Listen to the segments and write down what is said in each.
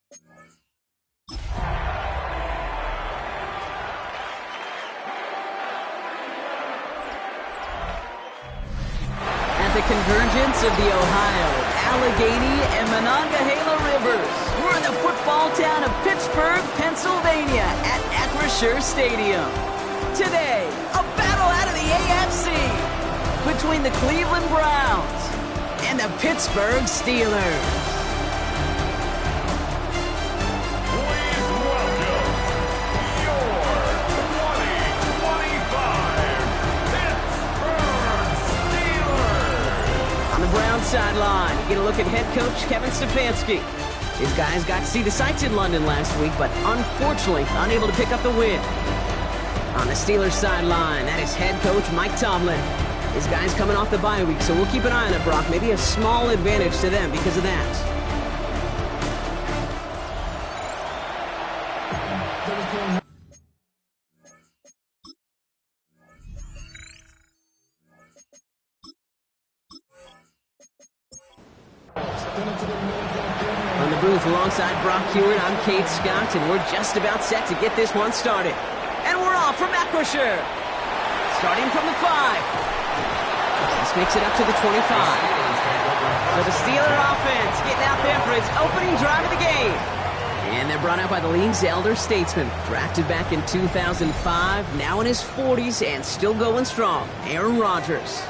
At the convergence of the Ohio, Allegheny, and Monongahela Rivers, we're in the football town of Pittsburgh, Pennsylvania at Acrisure Stadium. Today, a battle out of the AFC between the Cleveland Browns and the Pittsburgh Steelers. Sideline. You get a look at head coach Kevin Stefanski. His guys got to see the sights in London last week, but unfortunately unable to pick up the win. On the Steelers sideline, that is head coach Mike Tomlin. His guys coming off the bye week, so we'll keep an eye on it, Brock. Maybe a small advantage to them because of that. Alongside Brock Hewitt, I'm Kate Scott, and we're just about set to get this one started. And we're off from Acrisure. Starting from the 5. This makes it up to the 25. So the Steeler offense getting out there for its opening drive of the game. And they're brought out by the league's elder statesman. Drafted back in 2005, now in his 40s, and still going strong. Aaron Rodgers.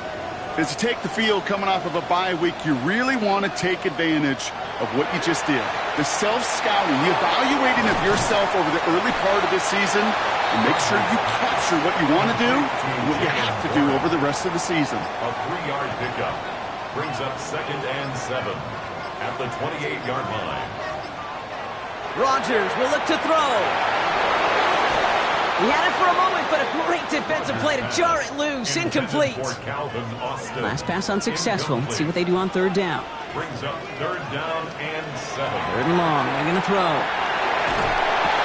As you take the field coming off of a bye week, you really want to take advantage of what you just did. The self-scouting, the evaluating of yourself over the early part of this season, and make sure you capture what you want to do and what you have to do over the rest of the season. A 3-yard pickup brings up 2nd and 7 at the 28-yard line. Rodgers will look to throw. He had it for a moment, but a great defensive play to jar it loose. Incomplete. Last pass unsuccessful. Let's see what they do on 3rd down. Brings up 3rd down and 7. 3rd and long. They're going to throw.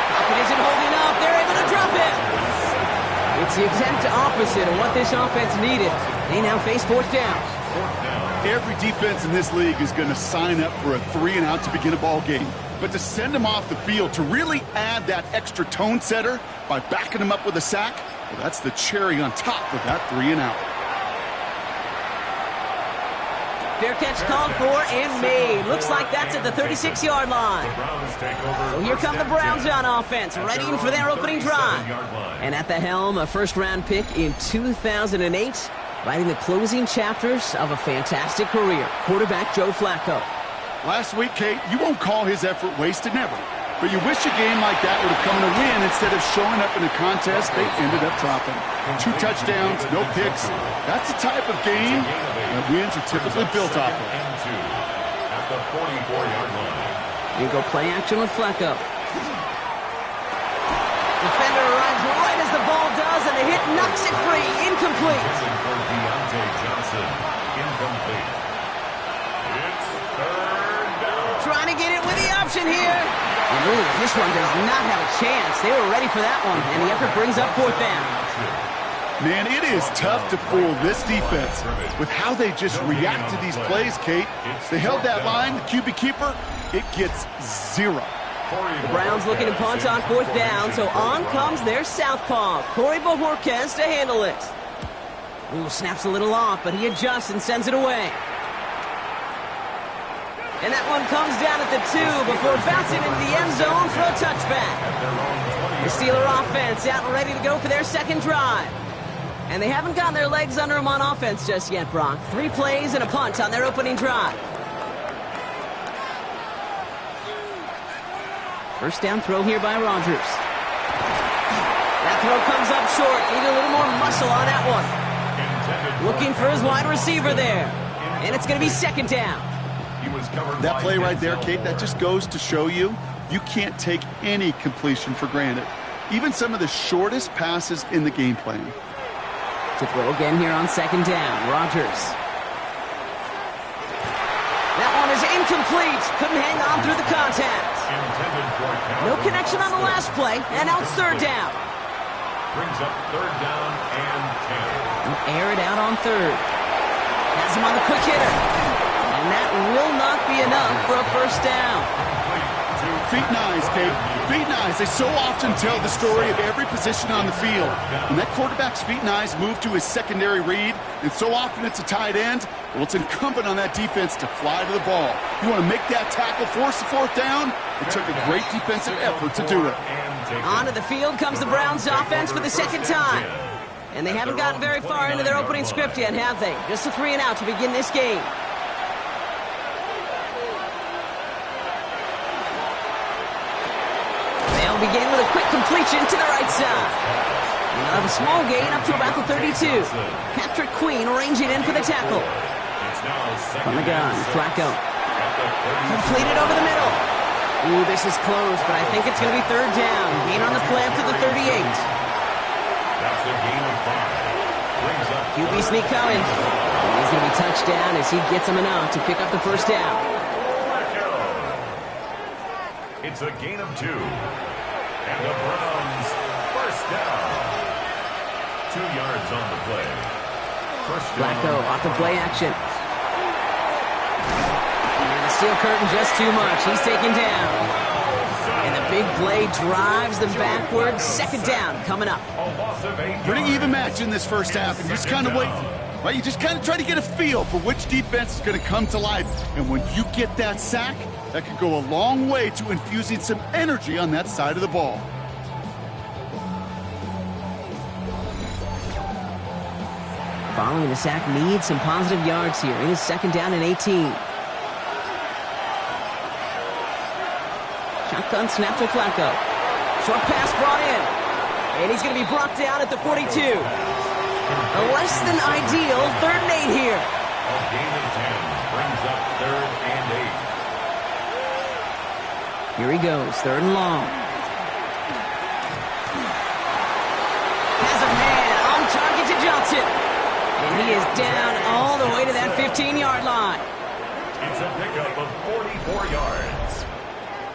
Pocket isn't holding up. They're able to drop it. It's the exact opposite of what this offense needed. They now face 4th down. Every defense in this league is going to sign up for a 3-and-out to begin a ball game. But to send them off the field, to really add that extra tone setter by backing them up with a sack, well, that's the cherry on top of that 3-and-out. Fair catch called for and made. Looks like that's at the 36-yard line. So here come the Browns on offense, readying for their opening drive. And at the helm, a first-round pick in 2008, writing the closing chapters of a fantastic career, quarterback Joe Flacco. Last week, Kate, you won't call his effort wasted, never. But you wish a game like that would have come in a win instead of showing up in a contest they ended up dropping. 2 touchdowns, no picks. That's the type of game that wins are typically built off of. At the 44-yard line. You go play action with Flacco. Defender arrives right as the ball does, and the hit knocks it free. Incomplete. For Deontay Johnson. Incomplete. It's 3rd down. Trying to get it with the option here. And ooh, this one does not have a chance. They were ready for that one, and the effort brings up 4th down. Man, it is tough to fool this defense with how they just react to these plays, Kate. They held that line, the QB keeper, it gets 0. The Browns looking to punt on 4th down, so on comes their southpaw, Corey Bojorquez, to handle it. Ooh, snaps a little off, but he adjusts and sends it away. And that one comes down at the 2 before bouncing into the end zone for a touchback. The Steeler offense out and ready to go for their 2nd drive. And they haven't gotten their legs under them on offense just yet, Brock. 3 plays and a punt on their opening drive. First down throw here by Rodgers. That throw comes up short. Need a little more muscle on that one. Looking for his wide receiver there. And it's going to be 2nd down. That play right there, Kate, that just goes to show you can't take any completion for granted. Even some of the shortest passes in the game plan. To throw again here on 2nd down. Rodgers. That one is incomplete. Couldn't hang on through the contact. No connection on the last play, and now it's 3rd down. Brings up 3rd down and 10. Air it out on 3rd. Has him on the quick hitter. And that will not be enough for a first down. Feet and eyes, Kate. Feet and eyes. They so often tell the story of every position on the field. When that quarterback's feet and eyes move to his secondary read, and so often it's a tight end, well, it's incumbent on that defense to fly to the ball. You want to make that tackle, force the fourth down? It took a great defensive effort to do it. Onto the field comes the Browns offense for the second time. And they haven't gotten very far into their opening script yet, have they? Just a 3 and out to begin this game. They'll begin with a quick completion to the right side. And they'll have a small gain up to about the 32. Patrick Queen arranging in for the tackle. From the gun, Flacco. Completed over the middle. Ooh, this is close, but I think it's going to be third down. Gain on the play up to the 38. That's a gain of 5. Brings up QB sneak coming. And he's going to be touched down as he gets him enough to pick up the first down. It's a gain of 2. And the Browns first down. 2 yards on the play. First down. Flacco off the play action. And the steel curtain just too much. He's taken down. And the big play drives them backwards. Second down coming up. Pretty even match in this first half, and you just kind of wait. Right? You just kind of try to get a feel for which defense is going to come to life. And when you get that sack, that could go a long way to infusing some energy on that side of the ball. Following the sack needs some positive yards here. It is second down and 18. Shotgun snap to Flacco. Short pass brought in. And he's going to be brought down at the 42. A less than ideal 3rd and 8 here. A gain of 10 brings up 3rd and 8. Here he goes, 3rd and long. Has a man on target to Johnson. And he is down all the way to that 15-yard line. It's a pickup of 44 yards.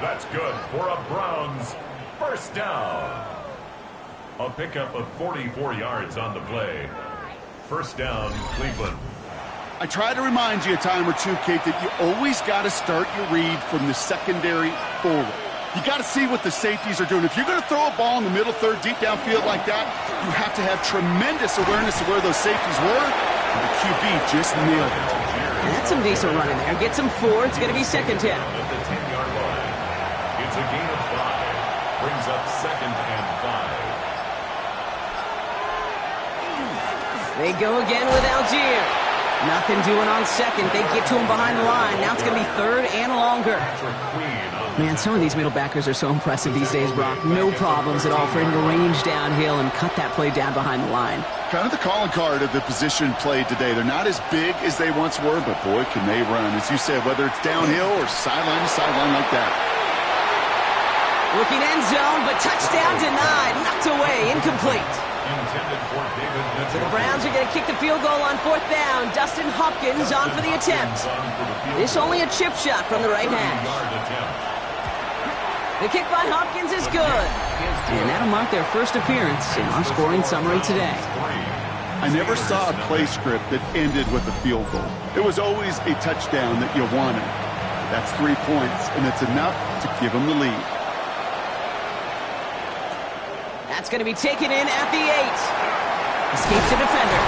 That's good for a Browns first down. A pickup of 44 yards on the play. First down, Cleveland. I try to remind you a time or two, Kate, that you always got to start your read from the secondary forward. You got to see what the safeties are doing. If you're going to throw a ball in the middle third, deep downfield like that, you have to have tremendous awareness of where those safeties were. And the QB just nailed it. And that's some decent running there. Gets him 4. It's going to be second down. At the 10-yard line. It's a gain of 5. Brings up second and 5. They go again with Algier. Nothing doing on second. They get to him behind the line. Now it's going to be 3rd and longer. Man, some of these middle backers are so impressive these days, Brock. No problems at all for him to range downhill and cut that play down behind the line. Kind of the calling card of the position played today. They're not as big as they once were, but boy, can they run. As you said, whether it's downhill or sideline to sideline like that. Looking end zone, but touchdown denied. Knocked away, incomplete. Intended for David Mitchell. So the Browns are going to kick the field goal on 4th down. Dustin Hopkins on for the attempt. This only a chip shot from the right hash. The kick by Hopkins is good. And that'll mark their first appearance in our scoring summary today. I never saw a play script that ended with a field goal. It was always a touchdown that you wanted. That's 3 points, and it's enough to give them the lead. That's going to be taken in at the 8. Escapes the defender.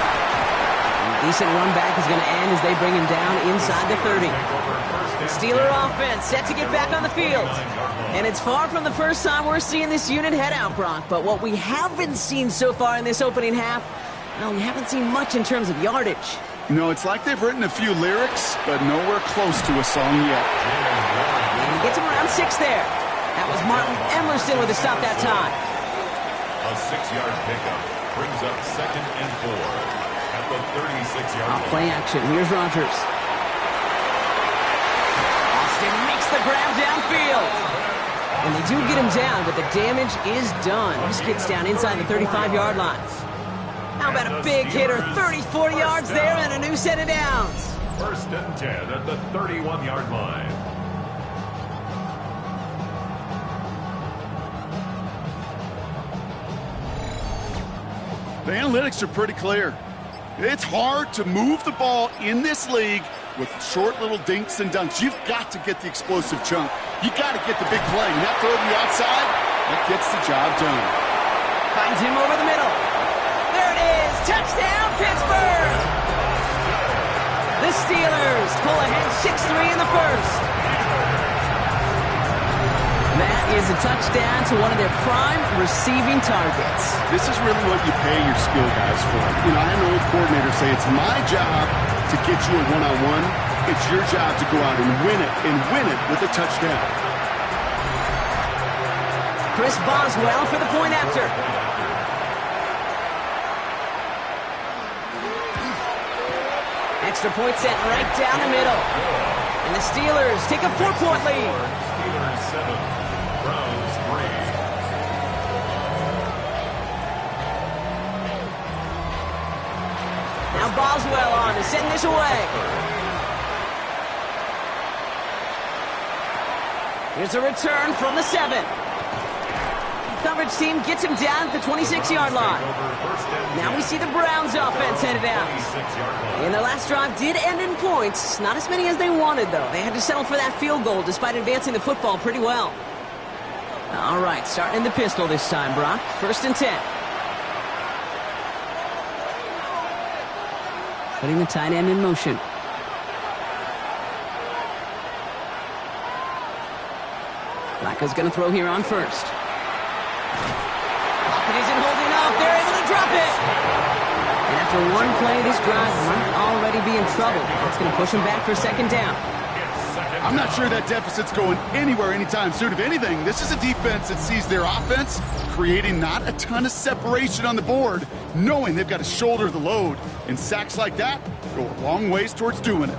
And a decent run back is going to end as they bring him down inside the 30. Steeler offense set to get back on the field. And it's far from the first time we're seeing this unit head out, Brock. But what we haven't seen so far in this opening half, well, we haven't seen much in terms of yardage. No, it's like they've written a few lyrics, but nowhere close to a song yet. And he gets him around 6 there. That was Martin Emerson with a stop that time. A 6-yard pickup brings up second and 4 at the 36-yard line. Play action. Here's Rodgers. Austin makes the grab downfield. And they do get him down, but the damage is done. This gets down inside the 35-yard line. How about a big hitter? 34 yards there and a new set of downs. First and 10 at the 31-yard line. The analytics are pretty clear. It's hard to move the ball in this league with short little dinks and dunks. You've got to get the explosive chunk. You got to get the big play. And that throw to the outside, that gets the job done. Finds him over the middle. There it is. Touchdown, Pittsburgh! The Steelers pull ahead 6-3 in the first. That is a touchdown to one of their prime receiving targets. This is really what you pay your skill guys for. You know, I had an old coordinator say it's my job to get you a one-on-one. It's your job to go out and win it with a touchdown. Chris Boswell for the point after. Extra point set right down the middle. And the Steelers take a 4-point lead. Steelers 7, Browns 3. Now Boswell on to send this away. Here's a return from the 7. Coverage team gets him down at the 26-yard line. Now we see the Browns offense headed out. And their last drive did end in points. Not as many as they wanted, though. They had to settle for that field goal despite advancing the football pretty well. All right, starting in the pistol this time, Brock. 1st and 10. Putting the tight end in motion. Flacco's going to throw here on 1st. Lockett isn't holding up. They're able to drop it. And after one play, this drive might already be in trouble. That's going to push them back for 2nd down. I'm not sure that deficit's going anywhere anytime soon. If anything, this is a defense that sees their offense creating not a ton of separation on the board, knowing they've got to shoulder the load. And sacks like that go a long ways towards doing it.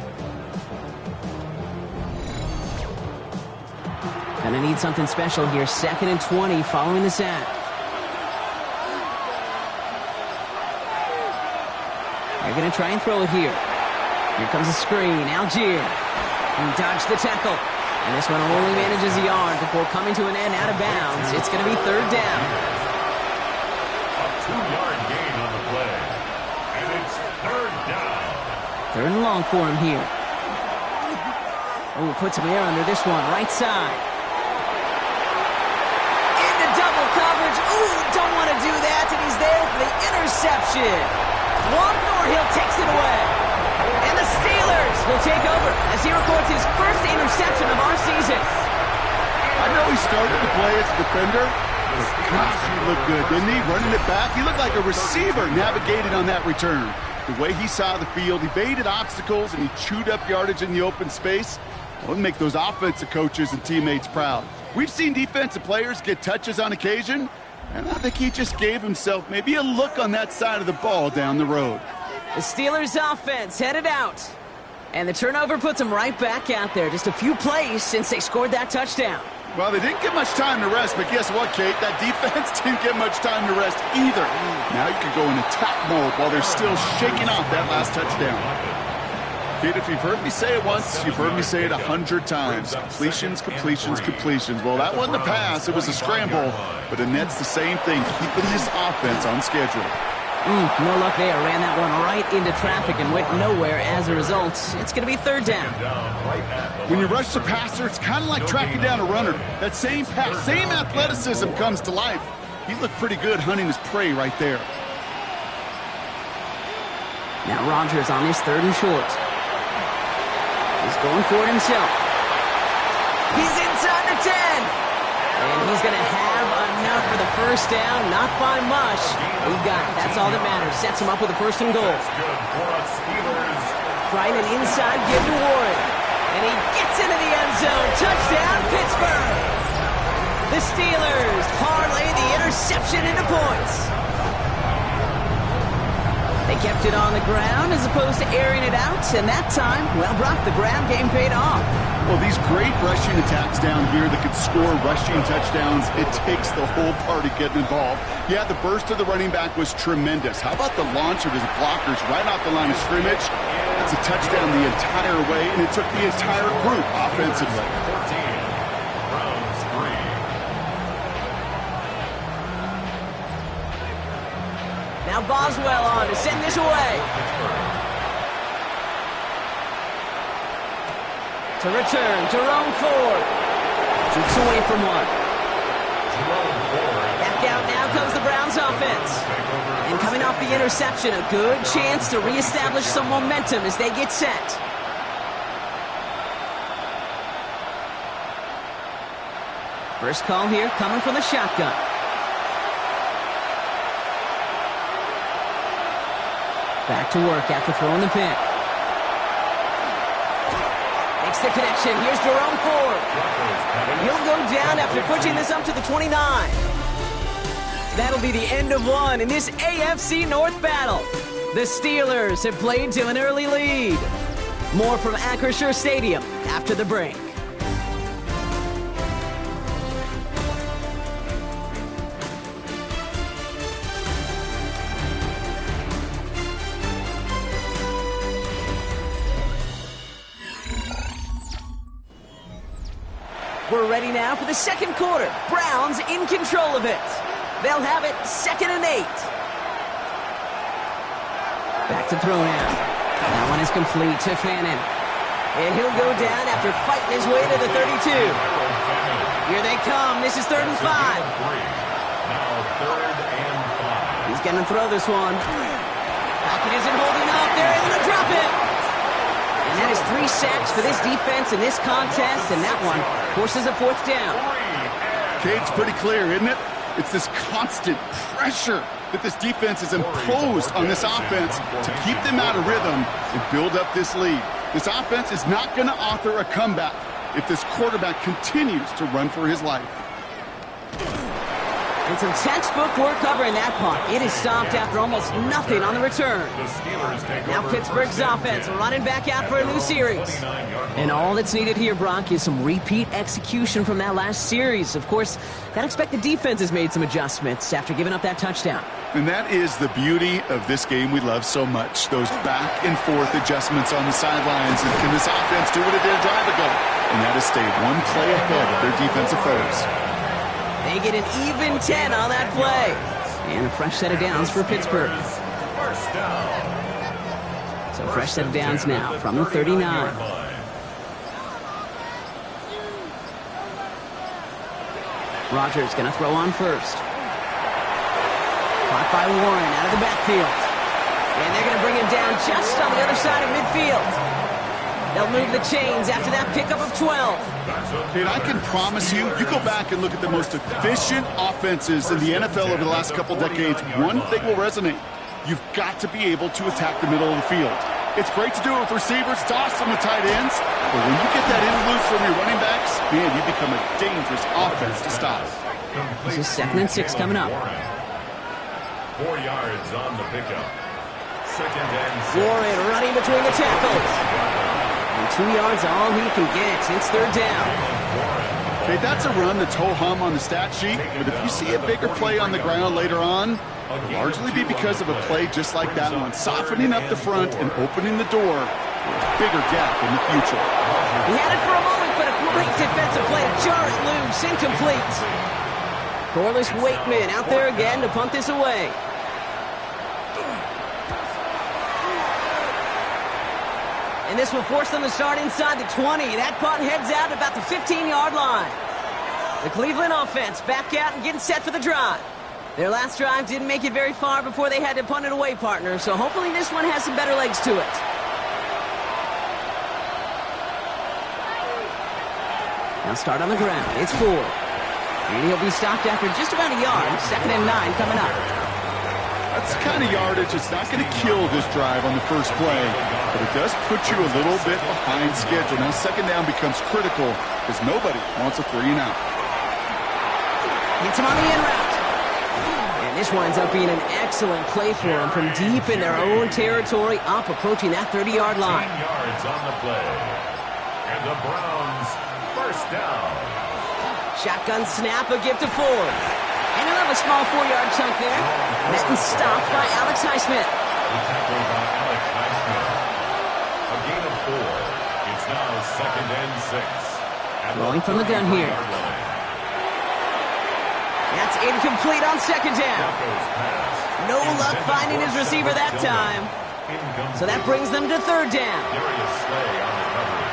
Gonna need something special here. 2nd and 20 following the sack. They're gonna try and throw it here. Here comes a screen. Algier. He dodged the tackle. And this one only manages a yard before coming to an end out of bounds. It's gonna be 3rd down. A 2-yard gain on the play. And it's 3rd down. 3rd and long for him here. Oh, put some air under this one. Right side. Double coverage. Ooh, don't want to do that. And he's there for the interception. Juan Thornhill takes it away. And the Steelers will take over as he records his first interception of our season. I know he started the play as a defender, but gosh, he looked good, didn't he? Running it back, he looked like a receiver navigated on that return. The way he saw the field, he baited obstacles and he chewed up yardage in the open space. Well, it'll make those offensive coaches and teammates proud. We've seen defensive players get touches on occasion, and I think he just gave himself maybe a look on that side of the ball down the road. The Steelers offense headed out, and the turnover puts them right back out there. Just a few plays since they scored that touchdown. Well, they didn't get much time to rest, but guess what, Kate? That defense didn't get much time to rest either. Now you can go in attack mode while they're still shaking off that last touchdown. Kate, if you've heard me say it once, you've heard me say it 100 times. Completions, completions, completions. Well, that wasn't a pass. It was a scramble. But Annette's the same thing, keeping this offense on schedule. No luck there. Ran that one right into traffic and went nowhere as a result. It's going to be 3rd down. When you rush the passer, it's kind of like tracking down a runner. That same pass, same athleticism comes to life. He looked pretty good hunting his prey right there. Now Rodgers on his 3rd and short. He's going for it himself. He's inside the 10. And he's going to have enough for the 1st down. Not by much. He got it. That's all that matters. Sets him up with a 1st and goal. Trying an inside give to Warren. And he gets into the end zone. Touchdown, Pittsburgh. The Steelers parlay the interception into points. They kept it on the ground as opposed to airing it out, and that time, well, Brock, the ground game paid off. Well, these great rushing attacks down here that could score rushing touchdowns, it takes the whole party getting involved. Yeah, the burst of the running back was tremendous. How about the launch of his blockers right off the line of scrimmage? That's a touchdown the entire way, and it took the entire group offensively. Now Boswell on to send this away. To return, Jerome Ford. Keeps away from one. Back out now comes the Browns offense. And coming off the interception, a good chance to reestablish some momentum as they get set. First call here coming from the shotgun. Back to work after throwing the pick. Makes the connection. Here's Jerome Ford. And he'll go down after pushing this up to the 29. That'll be the end of one in this AFC North battle. The Steelers have played to an early lead. More from Acrisure Stadium after the break. We're ready now for the second quarter. Browns in control of it. They'll have it 2nd and 8. Back to throw now. That one is complete to Fannin. And he'll go down after fighting his way to the 32. Here they come. This is 3rd and 5. Now 3rd and 5. He's going to throw this one. Pocket isn't holding up. They're able to drop it. And that is 3 sacks for this defense in this contest, and that one forces a 4th down. Okay, it's pretty clear, isn't it? It's this constant pressure that this defense has imposed on this offense to keep them out of rhythm and build up this lead. This offense is not going to author a comeback if this quarterback continues to run for his life. And some textbook work covering that punt. It is stopped after almost nothing on the return. Now Pittsburgh's offense running back out for a new series. And all that's needed here, Brock, is some repeat execution from that last series. Of course, gotta expect the defense has made some adjustments after giving up that touchdown. And that is the beauty of this game we love so much. Those back and forth adjustments on the sidelines. And can this offense do what it did a drive ago? And that is stay one play ahead of their defensive foes. They get an even 10 on that play. And a fresh set of downs for Pittsburgh. First down. So fresh set of downs now from the 39. Rodgers going to throw on first. Caught by Warren out of the backfield. And they're going to bring him down just on the other side of midfield. They'll move the chains after that pickup of 12. And I can promise you, you go back and look at the most efficient offenses in the NFL over the last couple decades, one thing will resonate. You've got to be able to attack the middle of the field. It's great to do it with receivers, it's awesome with tight ends, but when you get that influence from your running backs, man, you become a dangerous offense to stop. This is 2nd and 6 coming up. 4 yards on the pickup. 2nd and 6. Warren running between the tackles. And 2 yards all he can get. It's 3rd down. Okay, that's a run that's ho-hum on the stat sheet, but if you see a bigger play on the ground later on, it'll largely be because of a play just like that one, softening up the front and opening the door for a bigger gap in the future. He had it for a moment, but a great defensive play to jar it loose. Incomplete. Corliss Wakeman out there again to punt this away. And this will force them to start inside the 20. That punt heads out about the 15-yard line. The Cleveland offense back out and getting set for the drive. Their last drive didn't make it very far before they had to punt it away, partner. So hopefully this one has some better legs to it. Now start on the ground. It's Ford. And he'll be stopped after just about a yard. 2nd and 9 coming up. That's the kind of yardage that's not going to kill this drive on the first play, but it does put you a little bit behind schedule. Now 2nd down becomes critical because nobody wants a 3-and-out. Gets him on the in route. And this winds up being an excellent play for him from deep in their own territory, up approaching that 30-yard line. 10 yards on the play. And the Browns, first down. Shotgun snap, a gift to Ford. And he'll have a small 4-yard chunk there. Met and stopped by Alex Highsmith. Tackled by Alex Highsmith. A gain of 4. It's now 2nd and 6. Throwing from the gun here. That's incomplete on 2nd down. No luck finding his receiver that time. So that brings them to 3rd down. Darius Slay on the coverage.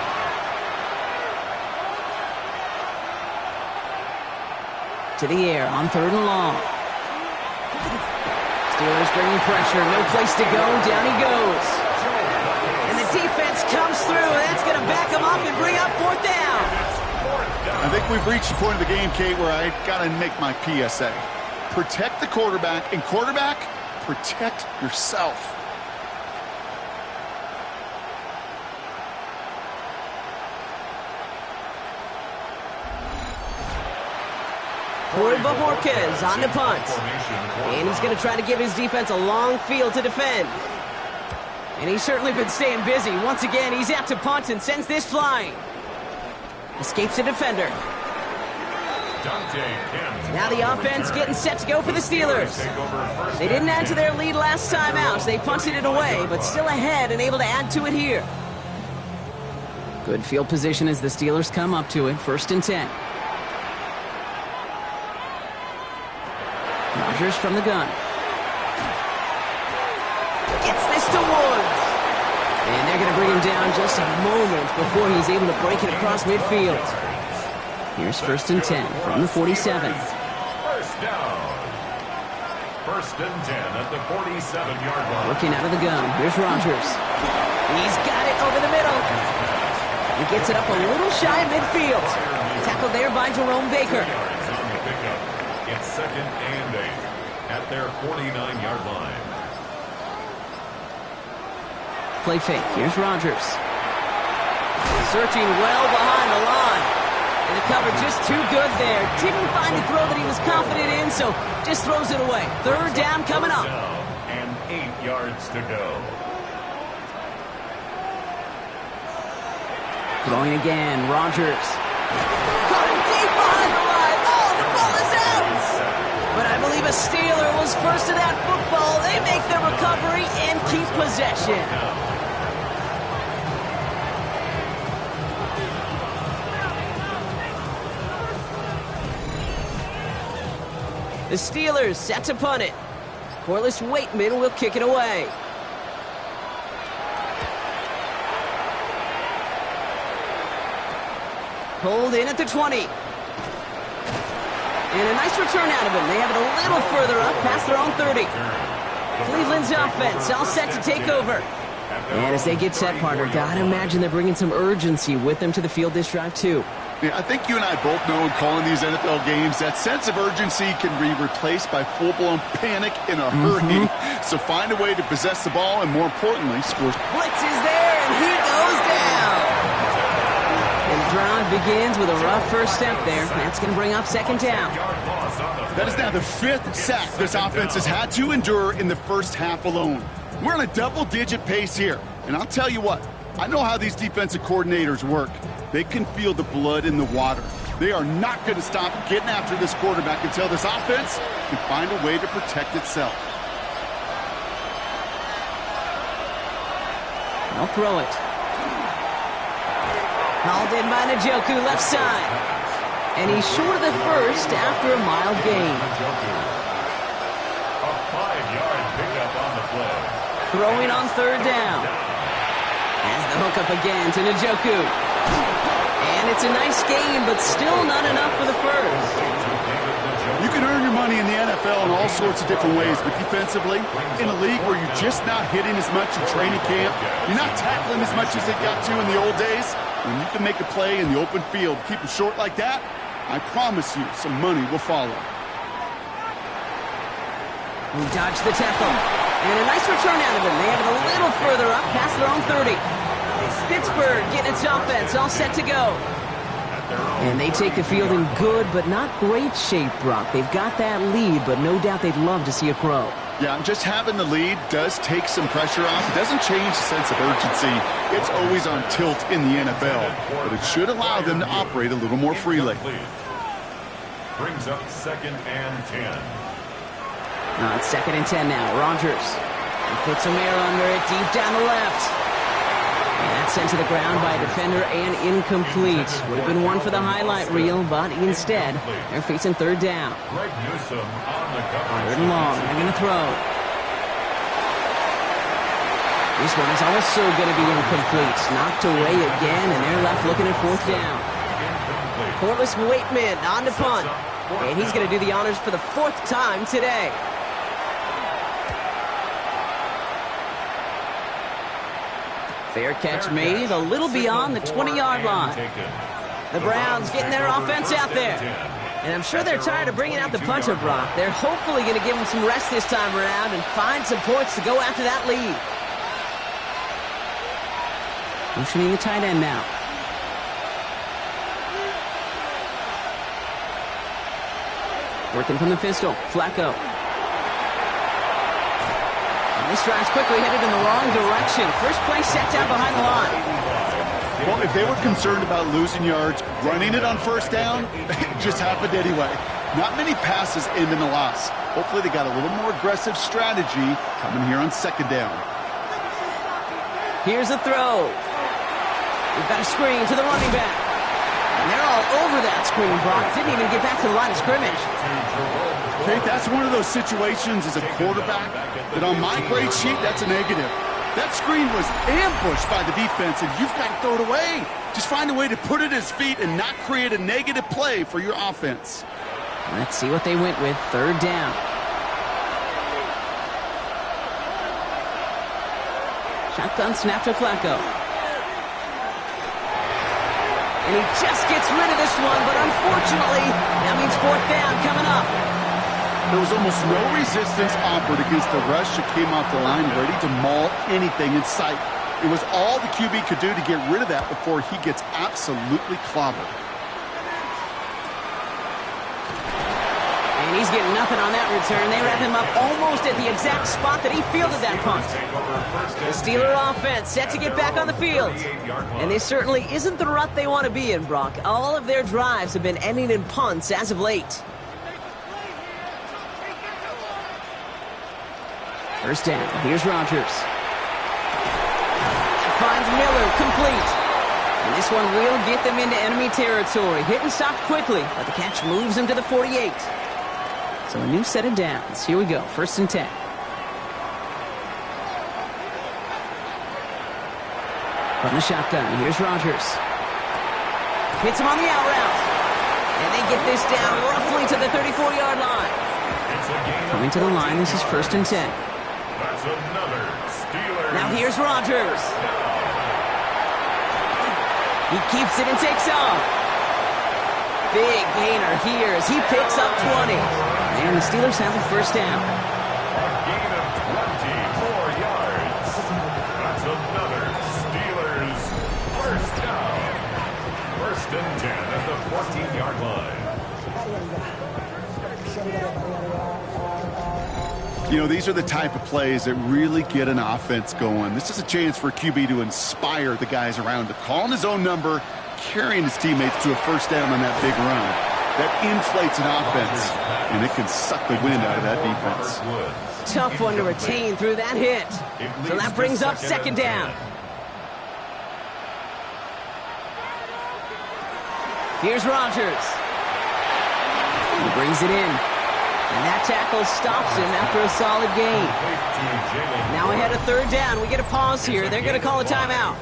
To the air on 3rd and long. Steelers bringing pressure. No place to go. Down he goes. And the defense comes through. And that's going to back him up and bring up 4th down. I think we've reached the point of the game, Kate, where I got to make my PSA. Protect the quarterback. And quarterback, protect yourself. Corey Bojorquez on the punt. And he's going to try to give his defense a long field to defend. And he's certainly been staying busy. Once again, he's out to punt and sends this flying. Escapes the defender. Now the offense getting set to go for the Steelers. They didn't add to their lead last time out. They punted it away, but still ahead and able to add to it here. Good field position as the Steelers come up to it. 1st and 10. Rodgers from the gun. Gets this to Woods. And they're going to bring him down just a moment before he's able to break it across midfield. Here's 1st and 10 from the 47. 1st down. 1st and 10 at the 47-yard line. Working out of the gun. Here's Rodgers. He's got it over the middle. He gets it up a little shy of midfield. Tackled there by Jerome Baker. It's 2nd and 8 at their 49-yard line. Play fake. Here's Rodgers. Searching well behind the line. And the cover just too good there. Didn't find a throw that he was confident in, so just throws it away. 3rd down coming up. And 8 yards to go. Throwing again. Rodgers. Caught him deep behind the line. Oh, the ball is out. But I believe a Steeler was first to that football. They make the recovery and keep possession. The Steelers set to punt it. Corliss Waitman will kick it away. Pulled in at the 20. And a nice return out of him. They have it a little further up past their own 30. Cleveland's offense all set to take over. And as they get set, partner, gotta imagine they're bringing some urgency with them to the field this drive, too. Yeah, I think you and I both know in calling these NFL games that sense of urgency can be replaced by full-blown panic in a hurry. So find a way to possess the ball and, more importantly, score. Blitz is there, and he goes down. And the drive begins with a rough first step there. That's going to bring up 2nd down. That is now the 5th sack this offense has had to endure in the first half alone. We're on a double-digit pace here. And I'll tell you what, I know how these defensive coordinators work. They can feel the blood in the water. They are not going to stop getting after this quarterback until this offense can find a way to protect itself. They'll throw it. Hauled in by Njoku, left side. And he's short of the first after a mild gain. A 5-yard pickup on the play. Throwing on 3rd down. Has the hook up again to Njoku. And it's a nice game, but still not enough for the first. You can earn your money in the NFL in all sorts of different ways, but defensively, in a league where you're just not hitting as much in training camp, you're not tackling as much as they got to in the old days, when you can make a play in the open field, keep it short like that, I promise you some money will follow. He dodged the tackle. And a nice return out of him. They have it a little further up past their own 30. Pittsburgh getting its offense all set to go. And they take the field in good but not great shape, Brock. They've got that lead, but no doubt they'd love to see it grow. Yeah, just having the lead does take some pressure off. It doesn't change the sense of urgency. It's always on tilt in the NFL, but it should allow them to operate a little more freely. Brings up 2nd and 10. It's 2nd and 10 now. Rodgers. He puts some air under it deep down the left. And that's sent to the ground by a defender and incomplete. Would have been one for the highlight reel, but instead, they're facing 3rd down. Greg Newsome on the coverage. 3rd and long. They're going to throw. This one is also going to be incomplete. Knocked away again, and they're left looking at 4th down. Corliss Waitman on the punt. And he's going to do the honors for the 4th time today. Fair catch made a little beyond the 20-yard line. The Browns getting their offense out there. And I'm sure they're tired of bringing out the punter, Brock. They're hopefully going to give him some rest this time around and find some points to go after that lead. Motioning the tight end now. Working from the pistol, Flacco. And this drive's quickly headed in the wrong direction. First play set down behind the line. Well, if they were concerned about losing yards, running it on first down, it just happened anyway. Not many passes end in a loss. Hopefully they got a little more aggressive strategy coming here on second down. Here's a throw. We've got a screen to the running back. And they're all over that screen, Brock. Didn't even get back to the line of scrimmage. Okay, that's one of those situations as a quarterback that on my grade sheet, that's a negative. That screen was ambushed by the defense, and you've got to throw it away. Just find a way to put it at his feet and not create a negative play for your offense. Let's see what they went with. Third down. Shotgun snap to Flacco. And he just gets rid of this one, but unfortunately, that means 4th down coming up. There was almost no resistance offered against the rush that came off the line ready to maul anything in sight. It was all the QB could do to get rid of that before he gets absolutely clobbered. And he's getting nothing on that return. They wrap him up almost at the exact spot that he fielded that punt. The Steeler offense set to get back on the field. And this certainly isn't the rut they want to be in, Brock. All of their drives have been ending in punts as of late. First down. Here's Rodgers. Finds Miller, complete. And this one will get them into enemy territory. Hit and stopped quickly, but the catch moves him to the 48. So a new set of downs. Here we go. 1st and 10. From the shotgun, here's Rodgers. Hits him on the out route. And they get this down roughly to the 34-yard line. Coming to the line, this is 1st and 10. That's another Steelers. Now here's Rodgers. He keeps it and takes off. Big gainer here as he picks up 20. And the Steelers have the 1st down. A gain of 24 yards. That's another Steelers 1st down. 1st and 10 at the 14-yard line. You know, these are the type of plays that really get an offense going. This is a chance for QB to inspire the guys around him, calling his own number, carrying his teammates to a 1st down on that big run. That inflates an offense, and it can suck the wind out of that defense. Tough one to retain through that hit. So that brings up 2nd down. Here's Rodgers. He brings it in. And that tackle stops him after a solid gain. Now ahead of 3rd down. We get a pause here. They're going to call a timeout.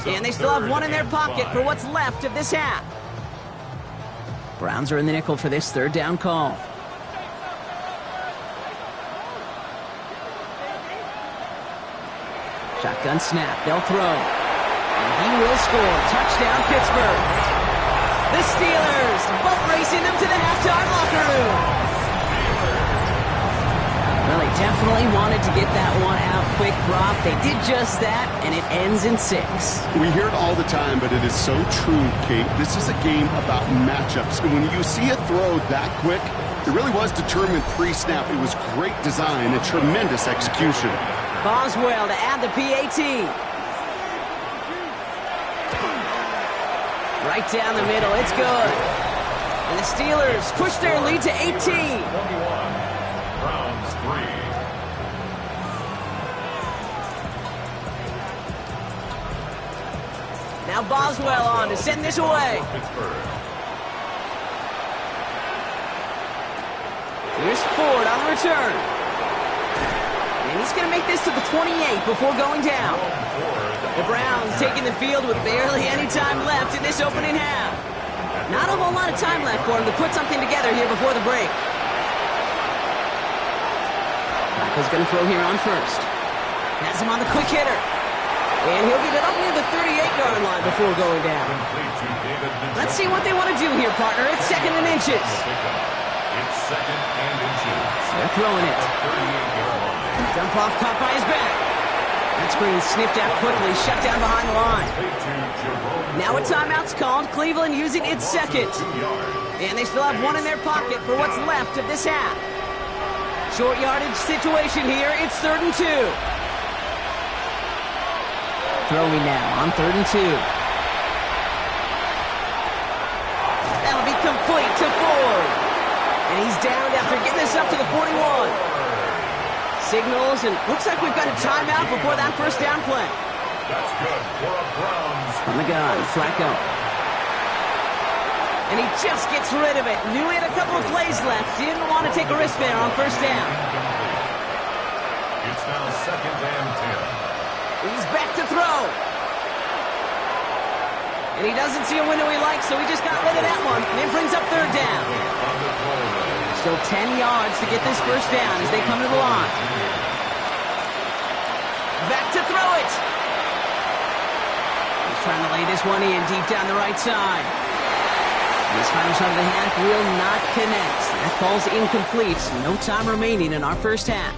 And they still have one in their pocket for what's left of this half. Browns are in the nickel for this 3rd down call. Shotgun snap. They'll throw. And he will score. Touchdown, Pittsburgh. The Steelers boat racing them to the halftime locker room. Well, they definitely wanted to get that one out quick, Brock. They did just that, and it ends in 6. We hear it all the time, but it is so true, Kate. This is a game about matchups. And when you see a throw that quick, it really was determined pre-snap. It was great design and tremendous execution. Boswell to add the PAT. Right down the middle. It's good. And the Steelers push their lead to 18. 21. Browns 3. Now Boswell on to send this away. Here's Ford on the return. And he's going to make this to the 28 before going down. The Browns taking the field with barely any time left in this opening half. Not a whole lot of time left for him to put something together here before the break. Flacco's going to throw here on first. Has him on the quick hitter. And he'll get it up near the 38-yard line before going down. Let's see what they want to do here, partner. It's 2nd and inches. It's 2nd and inches. They're throwing it. 38-yard line. Dump off caught by his back. That screen sniffed out quickly, shut down behind the line. Now a timeout's called. Cleveland using its 2nd. And they still have one in their pocket for what's left of this half. Short yardage situation here. It's 3rd and 2. Throwing now on 3rd and 2. That'll be complete to Ford. And he's down after getting this up to the 41. Signals, and looks like we've got a timeout before that first down play. That's good for a Browns. On the gun, Flacco. And he just gets rid of it. Knew he had a couple of plays left. Didn't want to take a risk there on first down. It's now 2nd and 10. He's back to throw. And he doesn't see a window he likes, so he just got rid of that one. And it brings up 3rd down. Still 10 yards to get this first down as they come to the line. Back to throw it. He's trying to lay this one in deep down the right side. This final shot of the half will not connect. That falls incomplete. No time remaining in our first half.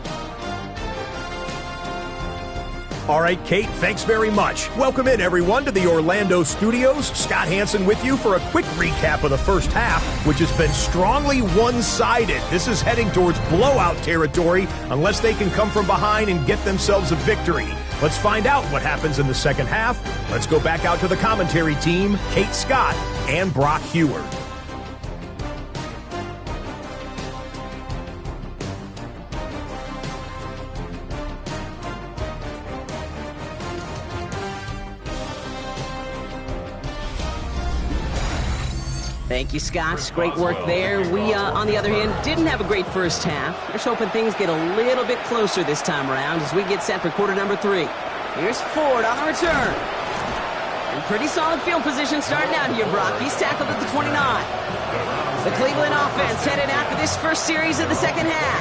All right, Kate, thanks very much. Welcome in, everyone, to the Orlando studios. Scott Hansen with you for a quick recap of the first half, which has been strongly one-sided. This is heading towards blowout territory unless they can come from behind and get themselves a victory. Let's find out what happens in the second half. Let's go back out to the commentary team, Kate Scott and Brock Heward. Thank you, Scott. Great work there. We, on the other hand, didn't have a great first half. We're just hoping things get a little bit closer this time around as we get set for quarter number 3. Here's Ford on the return. In pretty solid field position starting out here, Brock. He's tackled at the 29. The Cleveland offense headed after this first series of the second half.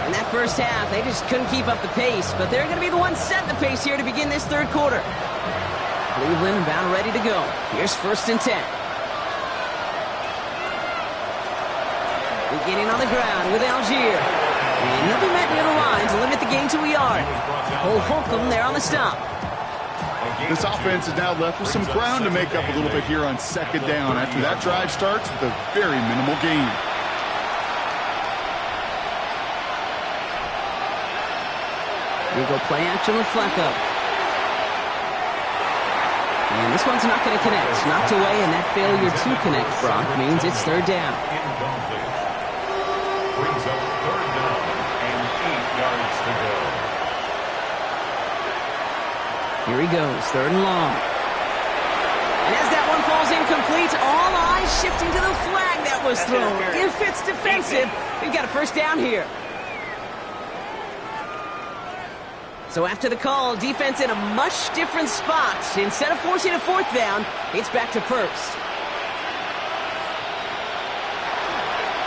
In that first half, they just couldn't keep up the pace, but they're going to be the ones setting the pace here to begin this third quarter. Cleveland about ready to go. Here's 1st and 10. Beginning on the ground with Algier. And he'll be met near the line to limit the gain to a yard. Cole Holcomb there on the stop. This offense is now left with some ground to make up a little bit here on 2nd down after that drive starts with a very minimal gain. We go play action with Flacco. And this one's not going to connect. Knocked away, and that failure to connect, Brock, means it's 3rd down. Brings up 3rd down and 8 yards to go. Here he goes, 3rd and long. And as that one falls incomplete, all eyes shifting to the flag that was thrown. If it's defensive, we've got a first down here. So after the call, defense in a much different spot. Instead of forcing a 4th down, it's back to 1st.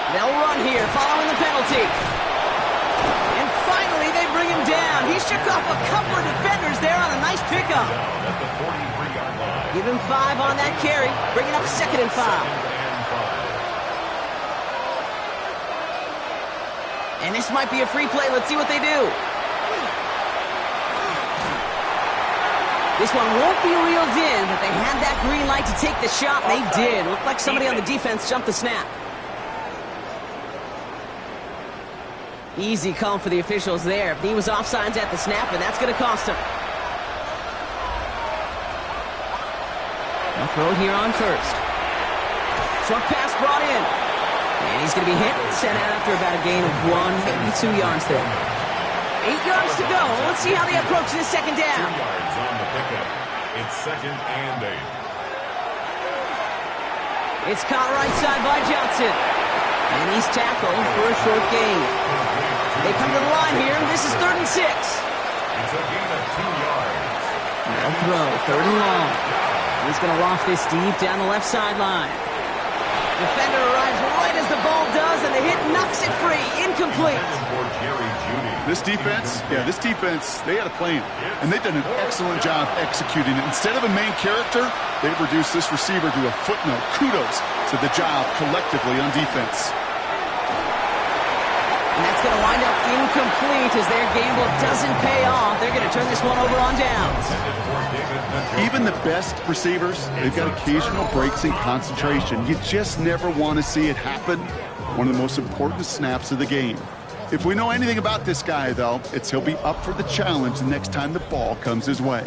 They'll run here following the penalty. And finally, they bring him down. He shook off a couple of defenders there on a nice pickup. At the 43-yard line. Give him 5 on that carry, bringing up 2nd and 5. And this might be a free play. Let's see what they do. This one won't be reeled in, but they had that green light to take the shot. They did. Looked like somebody on the defense jumped the snap. Easy call for the officials there. He was offsides at the snap, and that's going to cost him. They'll throw here on first. Short pass brought in. And he's going to be hit, sent out after about a gain of 1, 2 yards there. 8 yards to go. Let's see how they approach this second down. 2 yards on the pickup. It's 2nd and 8. It's caught right side by Johnson. And he's tackled for a short gain. They come to the line here. This is 3rd and 6. It's a gain of 2 yards. They'll throw, 3rd and long. He's going to loft this deep down the left sideline. Defender arrives right as the ball does, and the hit knocks it free. Incomplete. This defense, they had a plan, and they've done an excellent job executing it. Instead of a main character, they've reduced this receiver to a footnote. Kudos to the job collectively on defense. And that's going to wind up incomplete as their gamble doesn't pay off. They're going to turn this one over on downs. Even the best receivers, they've got occasional breaks in concentration. You just never want to see it happen. One of the most important snaps of the game. If we know anything about this guy, though, it's he'll be up for the challenge the next time the ball comes his way.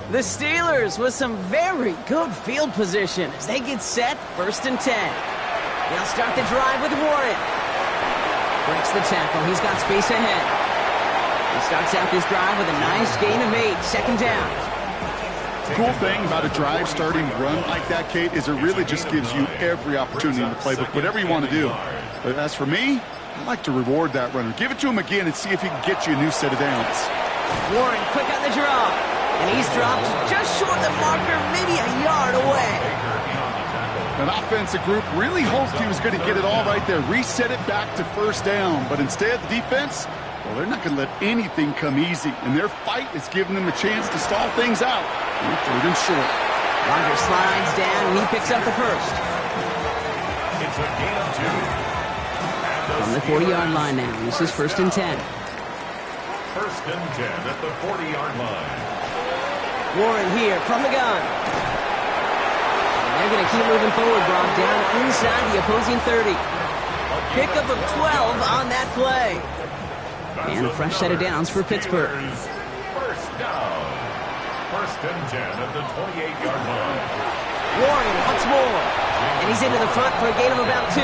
The Steelers with some very good field position as they get set, 1st and 10. They'll start the drive with Warren. Breaks the tackle. He's got space ahead. He starts out this drive with a nice gain of 8, 2nd down. The cool thing about a drive starting run like that, Kate, is it really just gives you every opportunity in the playbook, whatever you want to do. But as for me, I like to reward that runner. Give it to him again and see if he can get you a new set of downs. Warren quick on the draw. And he's dropped just short of the marker, maybe a yard away. An offensive group really hoped he was going to get it all right there, reset it back to 1st down. But instead, the defense, well, they're not going to let anything come easy. And their fight is giving them a chance to stall things out. 3rd and short. Rodgers slides down, and he picks up the first. It's a gain of 2. From the 40-yard line now. This is 1st and 10. 1st and 10 at the 40-yard line. Warren here from the gun. And they're going to keep moving forward, Brock, down inside the opposing 30. Pickup of 12 on that play. And a fresh set of downs for Pittsburgh. 1st down. 1st and 10 at the 28-yard line. Warren once more. And he's into the front for a gain of about 2.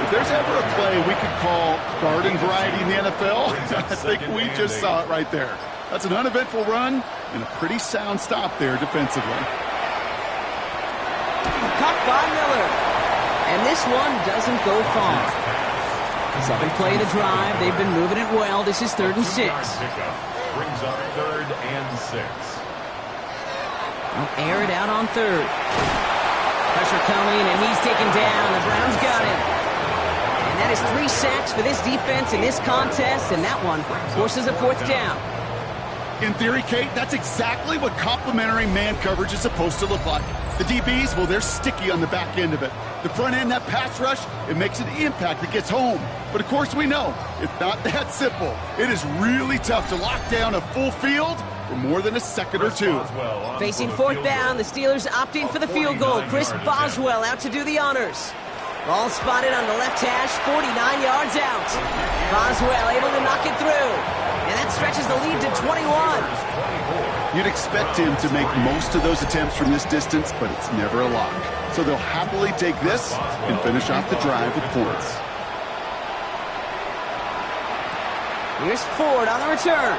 If there's ever a play we could call garden variety in the NFL, I think we just saw it right there. That's an uneventful run and a pretty sound stop there defensively. Caught by Miller. And this one doesn't go far. 7th play of the drive. They've been moving it well. This is 3rd and 6. Brings up 3rd and 6. They'll air it out on 3rd. Pressure coming, and he's taken down. The Browns got him. And that is 3 sacks for this defense in this contest, and that one forces a 4th down. In theory, Kate, that's exactly what complementary man coverage is supposed to look like. The DBs, well, they're sticky on the back end of it. The front end, that pass rush, it makes an impact that gets home. But, of course, we know it's not that simple. It is really tough to lock down a full field for more than a second or two. Facing 4th down, the Steelers opting for the field goal. Chris Boswell out to do the honors. Ball spotted on the left hash, 49 yards out. Boswell able to knock it through. And that stretches the lead to 21. You'd expect him to make most of those attempts from this distance, but it's never a lock. So they'll happily take this and finish off the drive with points. Here's Ford on the return.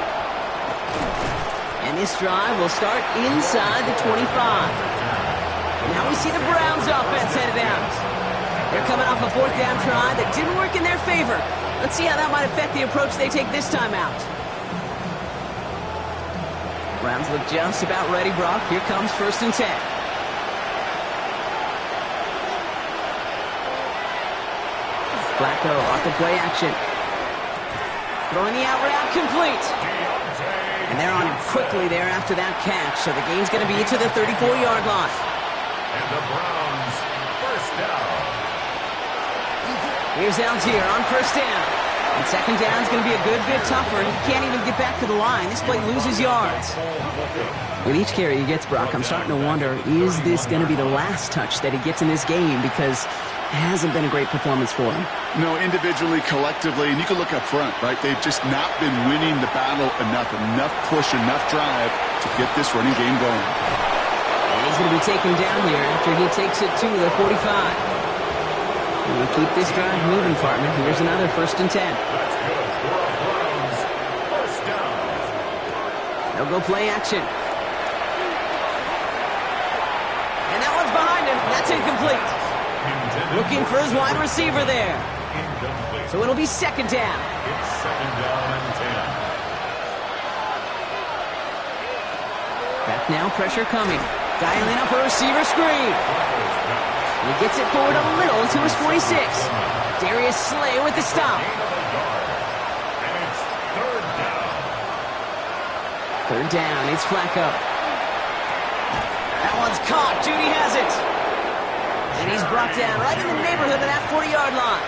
And this drive will start inside the 25. Now we see the Browns offense headed out. They're coming off a 4th down try that didn't work in their favor. Let's see how that might affect the approach they take this time out. Browns look just about ready, Brock. Here comes 1st and 10. Flacco off the play action. Throwing the out route complete. And they're on him quickly there after that catch. So the game's going to be to the 34-yard line. And the Browns, 1st down. Here's Algier on 1st down. And 2nd down is going to be a good bit tougher. He can't even get back to the line. This play loses yards. With each carry he gets, Brock, I'm starting to wonder, is this going to be the last touch that he gets in this game? Because it hasn't been a great performance for him. No, individually, collectively, and you can look up front, right? They've just not been winning the battle enough push, enough drive to get this running game going. And he's going to be taken down here after he takes it to the 45. We'll keep this drive moving, partner. Here's another 1st and 10. That's good for a Browns 1st down. They'll go play action. And that one's behind him. That's incomplete. Looking for his wide receiver there. Incomplete. So it'll be 2nd down. It's 2nd down and 10. Back now, pressure coming. Dialing up a receiver screen. He gets it forward a little to his 46. Darius Slay with the stop. And it's third down. Third down, it's Flacco. That one's caught. Judy has it. And he's brought down right in the neighborhood of that 40-yard line.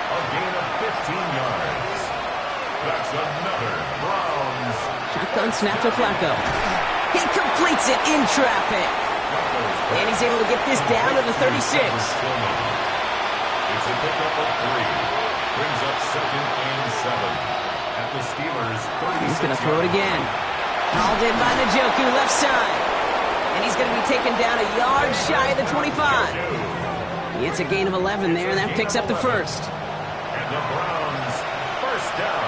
A gain of 15 yards. That's another Browns. Shotgun snap to Flacco. He completes it in traffic. And he's able to get this down to the 36. It's a pickup of 3. Brings up 2nd and 7. At the Steelers' 36. He's going to throw it again. Hauled in by Njoku, left side. And he's going to be taken down a yard shy of the 25. It's a gain of 11 there, and that picks up the first. And the Browns first down.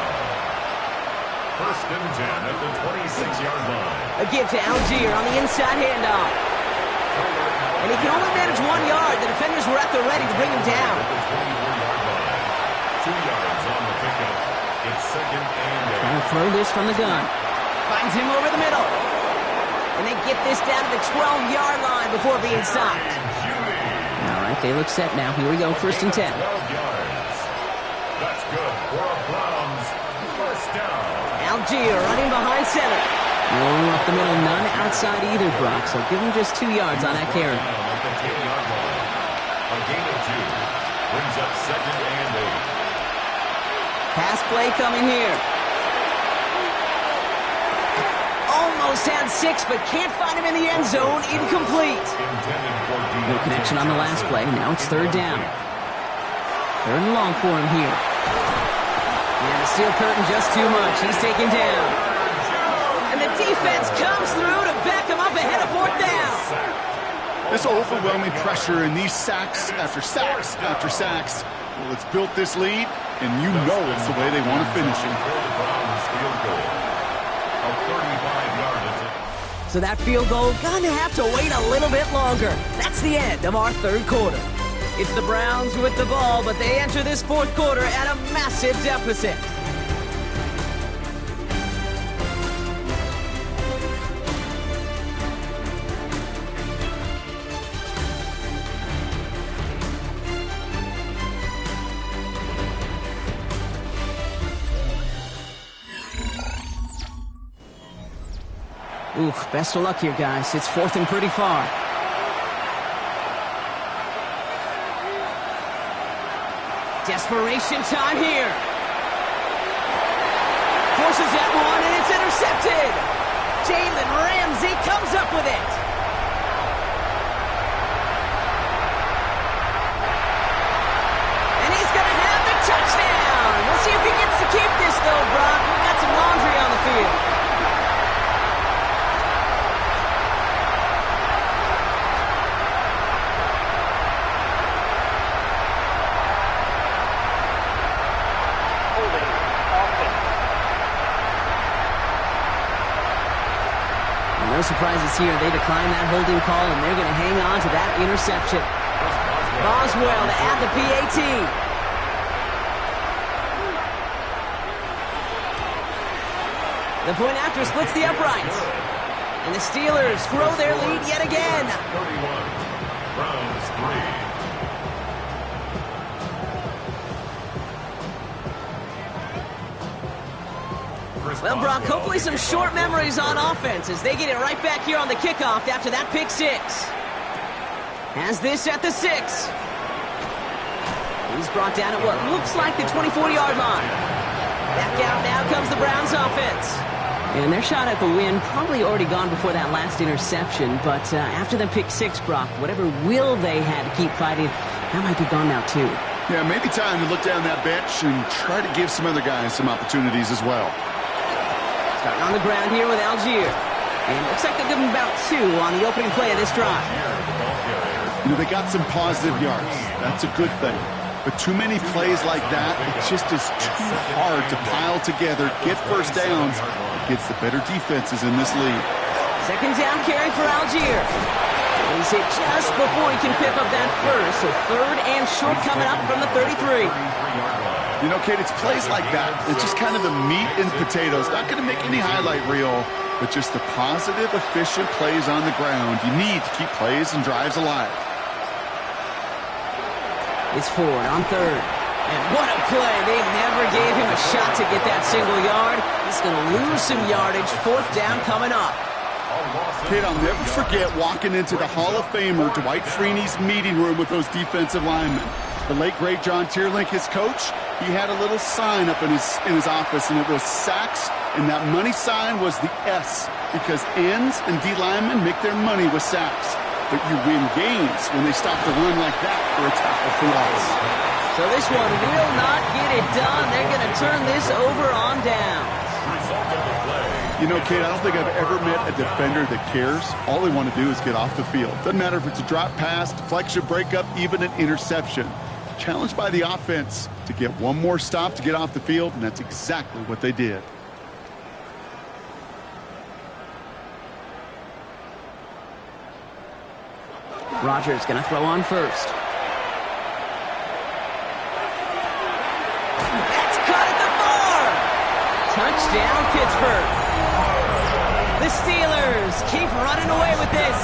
1st and 10 at the 26-yard line. A give to Algier on the inside handoff. And he can only manage 1 yard. The defenders were at the ready to bring him down. At the 24-yard line. 2 yards on the pickup. It's 2nd and 8. Trying to throw this from the gun. Finds him over the middle. And they get this down to the 12-yard line before being stopped. All right, they look set now. Here we go, 1st and 10. 12 yards. That's good for a Browns first down. Algier running behind center. No up the middle, none outside either, Brock. So give him just 2 yards on that carry. At the 10-yard line. A gain of 2. Brings up 2nd and 8. Pass play coming here. Almost had 6, but can't find him in the end zone. Incomplete. No connection on the last play. Now it's 3rd down. 3rd and long for him here. And the steel curtain just too much. He's taken down. And the defense comes through to back him up ahead of 4th down. This overwhelming pressure and these sacks after sacks after sacks. Well, it's built this lead, and you know it's the way they want to finish it. So that field goal gonna have to wait a little bit longer. That's the end of our 3rd quarter. It's the Browns with the ball, but they enter this 4th quarter at a massive deficit. Oof, best of luck here, guys. It's 4th and pretty far. Desperation time here. Forces that one, and it's intercepted. Jalen Ramsey comes up with it. And he's going to have the touchdown. We'll see if he gets to keep this, though, Brock. We've got some laundry on the field. No surprises here. They decline that holding call, and they're going to hang on to that interception. Boswell to add the PAT. The point after splits the uprights. And the Steelers grow their lead yet again. 31. Browns 3. Well, Brock, hopefully some short memories on offense as they get it right back here on the kickoff after that pick 6. Has this at the 6. He's brought down at what looks like the 24-yard line. Back out now comes the Browns offense. And their shot at the win probably already gone before that last interception, but after the pick 6, Brock, whatever will they had to keep fighting, that might be gone now too. Yeah, maybe time to look down that bench and try to give some other guys some opportunities as well. Starting on the ground here with Algier. And it looks like they'll give him about 2 on the opening play of this drive. You know, they got some positive yards. That's a good thing. But too many plays like that, it just is too hard to pile together, get first downs against the better defenses in this league. 2nd down carry for Algier. He's hit just before he can pick up that first. So 3rd and short coming up from the 33. You know, Kate, it's plays like that. It's just kind of the meat and potatoes. Not going to make any highlight reel, but just the positive, efficient plays on the ground. You need to keep plays and drives alive. It's Ford on third. And what a play. They never gave him a shot to get that single yard. He's going to lose some yardage. Fourth down coming up. Kid, I'll never forget walking into the Hall of Famer Dwight Freeney's meeting room with those defensive linemen. The late, great John Tierlink, his coach, he had a little sign up in his office, and it was sacks, and that money sign was the S, because ends and D linemen make their money with sacks. But you win games when they stop the run like that for a tackle for loss. So this one will not get it done. They're going to turn this over on down. You know, kid, I don't think I've ever met a defender that cares. All they want to do is get off the field. Doesn't matter if it's a drop pass, deflection, breakup, even an interception. Challenged by the offense to get one more stop to get off the field, and that's exactly what they did. Rodgers going to throw on first. That's caught at the 4! Touchdown, Pittsburgh. The Steelers keep running away with this.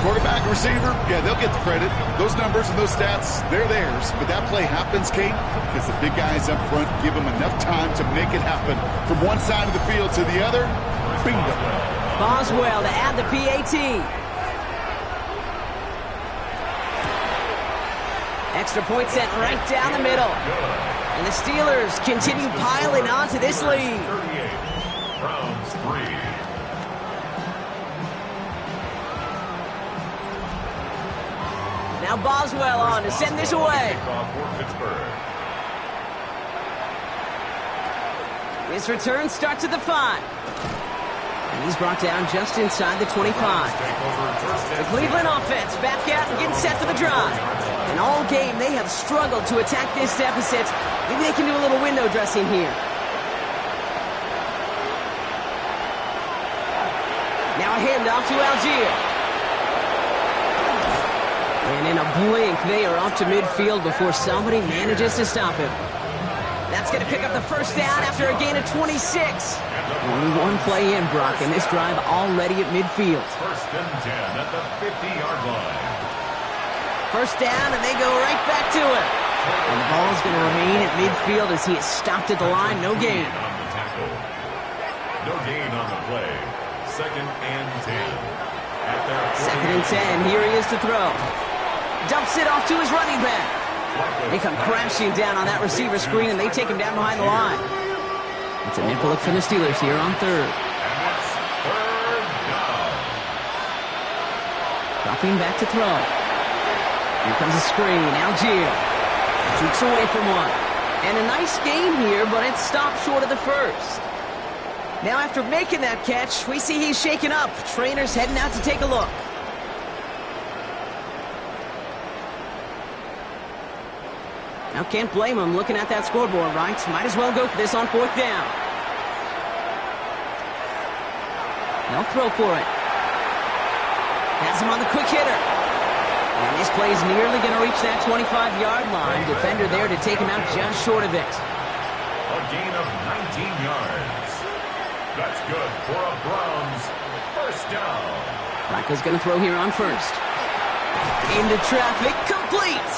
Quarterback, receiver, yeah, they'll get the credit. Those numbers and those stats, they're theirs. But that play happens, Kate, because the big guys up front give them enough time to make it happen. From one side of the field to the other, bingo. Boswell to add the PAT. Extra point sent right down the middle. And the Steelers continue piling on to this lead. 38, Browns 3. Now Boswell on to send this away. This return starts at the 5. And he's brought down just inside the 25. The Cleveland offense back out and getting set for the drive. And all game they have struggled to attack this deficit. Maybe they can do a little window dressing here. Now a handoff to Algier. And in a blink, they are up to midfield before somebody manages to stop him. That's going to pick up the first down after a gain of 26. Only one play in, Brock, and this drive already at midfield. First and 10 at the 50-yard line. First down, and they go right back to it. And the ball is going to remain at midfield as he is stopped at the line. No gain. On the tackle. No gain on the play. Second and 10. At their Second and 10. Here he is to throw. Dumps it off to his running back. They come crashing down on that receiver screen, and they take him down behind the line. It's a nickel look for the Steelers here on third. And it's third down. Dropping back to throw. Here comes a screen. Algier jukes away from one. And a nice gain here, but it's stopped short of the first. Now after making that catch, we see he's shaken up. Trainer's heading out to take a look. Now can't blame him looking at that scoreboard, right? Might as well go for this on fourth down. They'll throw for it. Has him on the quick hitter. And this play is nearly going to reach that 25-yard line. Defender there to take him out just short of it. A gain of 19 yards. That's good for a Browns first down. Flacco's going to throw here on first. Into traffic, complete.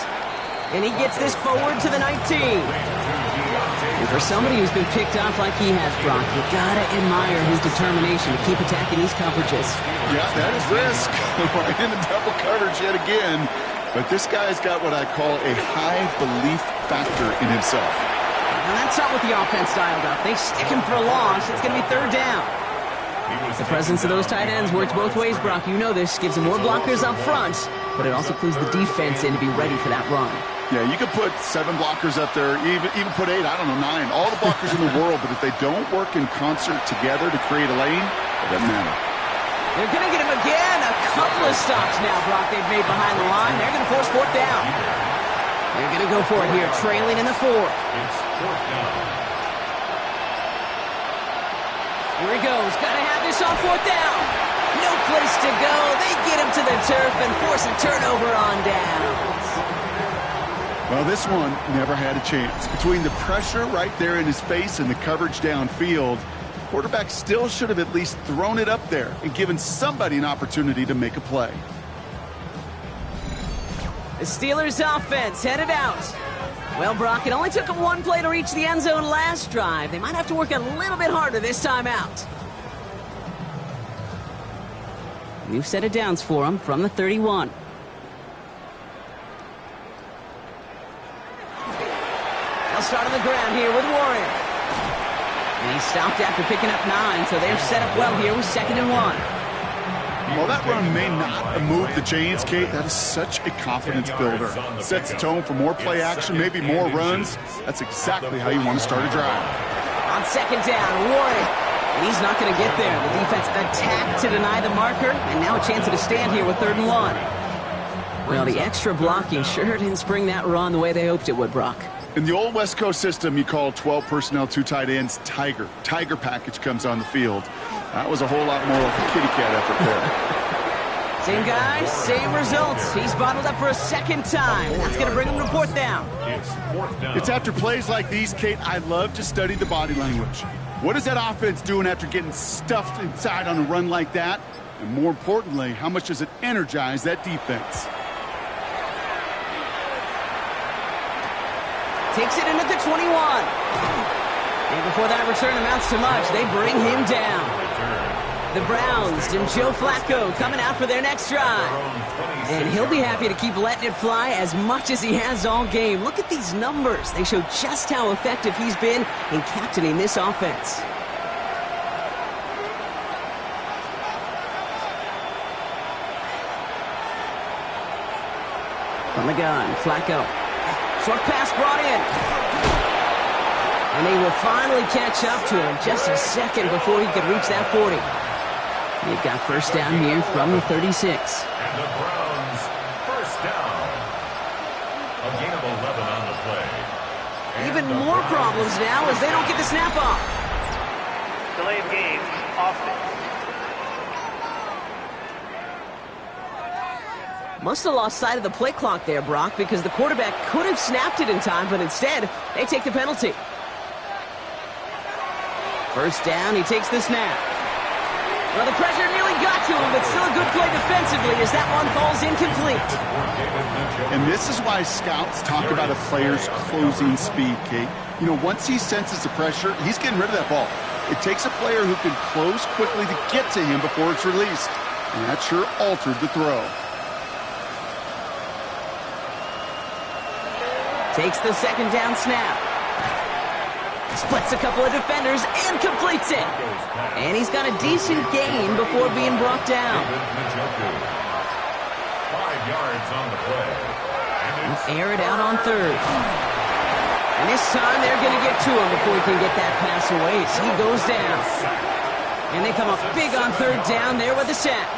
And he gets this forward to the 19. And for somebody who's been picked off like he has, Brock, you gotta admire his determination to keep attacking these coverages. Yeah, that is risk. Right in the double coverage yet again. But this guy's got what I call a high belief factor in himself. Now that's not what the offense dialed up. They stick him for a loss. It's going to be third down. The presence of those tight ends works both ways, Brock. You know this. Gives them more blockers up front, but it also clues the defense in to be ready for that run. Yeah, you could put 7 blockers up there, even put 8, I don't know, 9. All the blockers in the world, but if they don't work in concert together to create a lane, it doesn't matter. They're going to get him again. A couple of stops now, Brock, they've made behind the line. They're going to force fourth down. They're going to go for it here, trailing in the fourth. It's fourth down. Here he goes. Got to have this on fourth down. No place to go. They get him to the turf and force a turnover on downs. Well, this one never had a chance. Between the pressure right there in his face and the coverage downfield, quarterback still should have at least thrown it up there and given somebody an opportunity to make a play. The Steelers offense headed out. Well, Brock, it only took them one play to reach the end zone last drive. They might have to work a little bit harder this time out. New set of downs for them from the 31. They'll start on the ground here with Warren. And he stopped after picking up 9, so they're set up well here with 2nd and 1. While that run may not move the chains, Kate, that is such a confidence builder. Sets the tone for more play action, maybe more runs. That's exactly how you want to start a drive. On 2nd down, Warren. And he's not going to get there. The defense attacked to deny the marker, and now a chance at a stand here with 3rd and 1. Well, the extra blocking sure didn't spring that run the way they hoped it would, Brock. In the old West Coast system, you call 12 personnel, 2 tight ends, Tiger. Tiger package comes on the field. That was a whole lot more like a kitty cat effort there. Same guy, same results. He's bottled up for a 2nd time, and that's going to bring him to 4th down. It's 4th down. It's after plays like these, Kate, I love to study the body language. What is that offense doing after getting stuffed inside on a run like that? And more importantly, how much does it energize that defense? Takes it in at the 21. And before that return amounts to much, they bring him down. The Browns and Joe Flacco coming out for their next drive. And he'll be happy to keep letting it fly as much as he has all game. Look at these numbers. They show just how effective he's been in captaining this offense. From the gun, Flacco. Short pass brought in. And they will finally catch up to him just a second before he could reach that 40. They've got 1st down here from the 36. And the Browns, 1st down. A gain of 11 on the play. Even more problems now as they don't get the snap off. Delay of game, offense. Must have lost sight of the play clock there, Brock, because the quarterback could have snapped it in time, but instead, they take the penalty. 1st down, he takes the snap. Well, the pressure nearly got to him, but still a good play defensively as that one falls incomplete. And this is why scouts talk about a player's closing speed, Kate. You know, once he senses the pressure, he's getting rid of that ball. It takes a player who can close quickly to get to him before it's released. And that sure altered the throw. Takes the 2nd down snap. Splits a couple of defenders and completes it. And he's got a decent gain before being brought down. 5 yards on the play. Air it out on 3rd. And this time they're going to get to him before he can get that pass away. So he goes down. And they come up big on 3rd down there with the sack.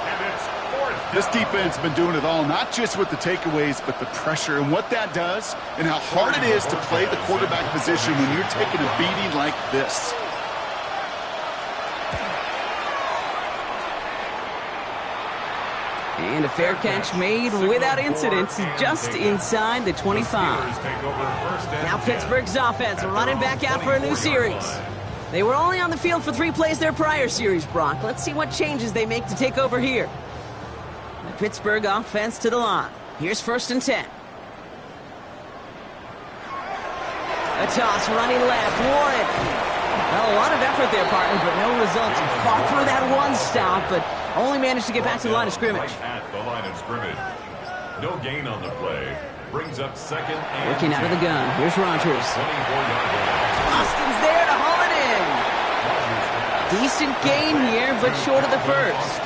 This defense has been doing it all, not just with the takeaways, but the pressure and what that does and how hard it is to play the quarterback position when you're taking a beating like this. And a fair catch made without incident just inside the 25. Now Pittsburgh's offense running back out for a new series. They were only on the field for 3 plays their prior series, Brock. Let's see what changes they make to take over here. The Pittsburgh offense to the line. Here's 1st and 10. A toss running left. Warren. Well, a lot of effort there, partner, but no results. He fought through that one stop, but only managed to get back to the line of scrimmage. At the line of scrimmage. No gain on the play. Brings up 2nd and Working out of the gun. Here's Rodgers. 24-yard line. Austin's there to haul it in. Decent gain here, but short of the 1st.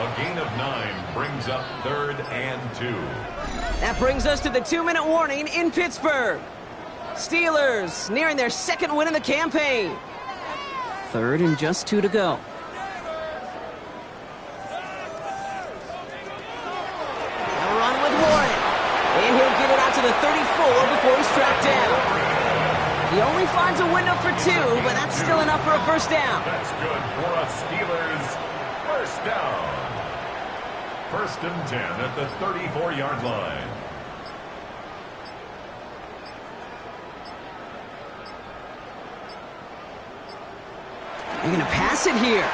A gain of 9 brings up 3rd and 2. That brings us to the 2-minute warning in Pittsburgh. Steelers nearing their 2nd win in the campaign. 3rd and just 2 to go. A run with Warren. And he'll get it out to the 34 before he's tracked down. He only finds a window for 2, but that's still enough for a 1st down. That's good for a Steelers 1st down. 1st and 10 at the 34-yard line. They're going to pass it here.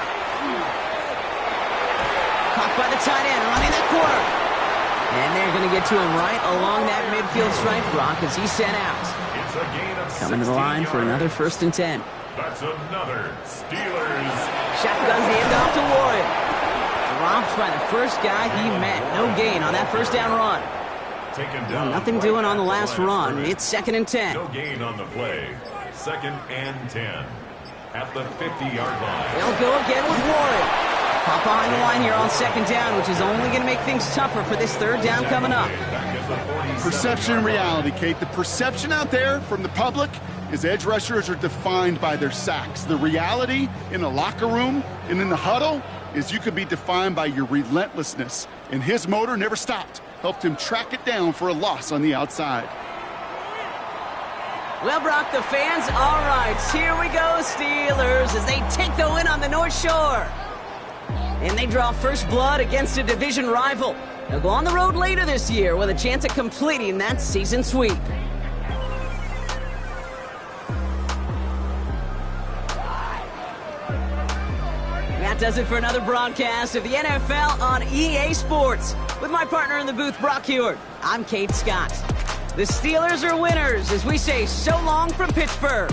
Caught by the tight end, running that corner. And they're going to get to him right along that midfield stripe, Brock, as he's sent out. It's a gain of Coming to the line for another 1st and 10. That's another Steelers. Shotgun handoff to Warren. Dropped by the first guy he met. No gain on that 1st down run. Taken Well, down nothing right doing on at the last run. scrimmage. It's 2nd and 10. No gain on the play. 2nd and 10 at the 50-yard line. They'll go again with Warren. Pop behind the line here on 2nd down, which is only going to make things tougher for this 3rd down coming up. Back at the 47-yard Perception and line. reality, Kate. The perception out there from the public is edge rushers are defined by their sacks. The reality in the locker room and in the huddle is you could be defined by your relentlessness. And his motor never stopped. Helped him track it down for a loss on the outside. Well, Brock, the fans, all right, here we go, Steelers, as they take the win on the North Shore. And they draw first blood against a division rival. They'll go on the road later this year with a chance at completing that season sweep. That does it for another broadcast of the NFL on EA Sports. With my partner in the booth, Brock Huard, I'm Kate Scott. The Steelers are winners as we say so long from Pittsburgh.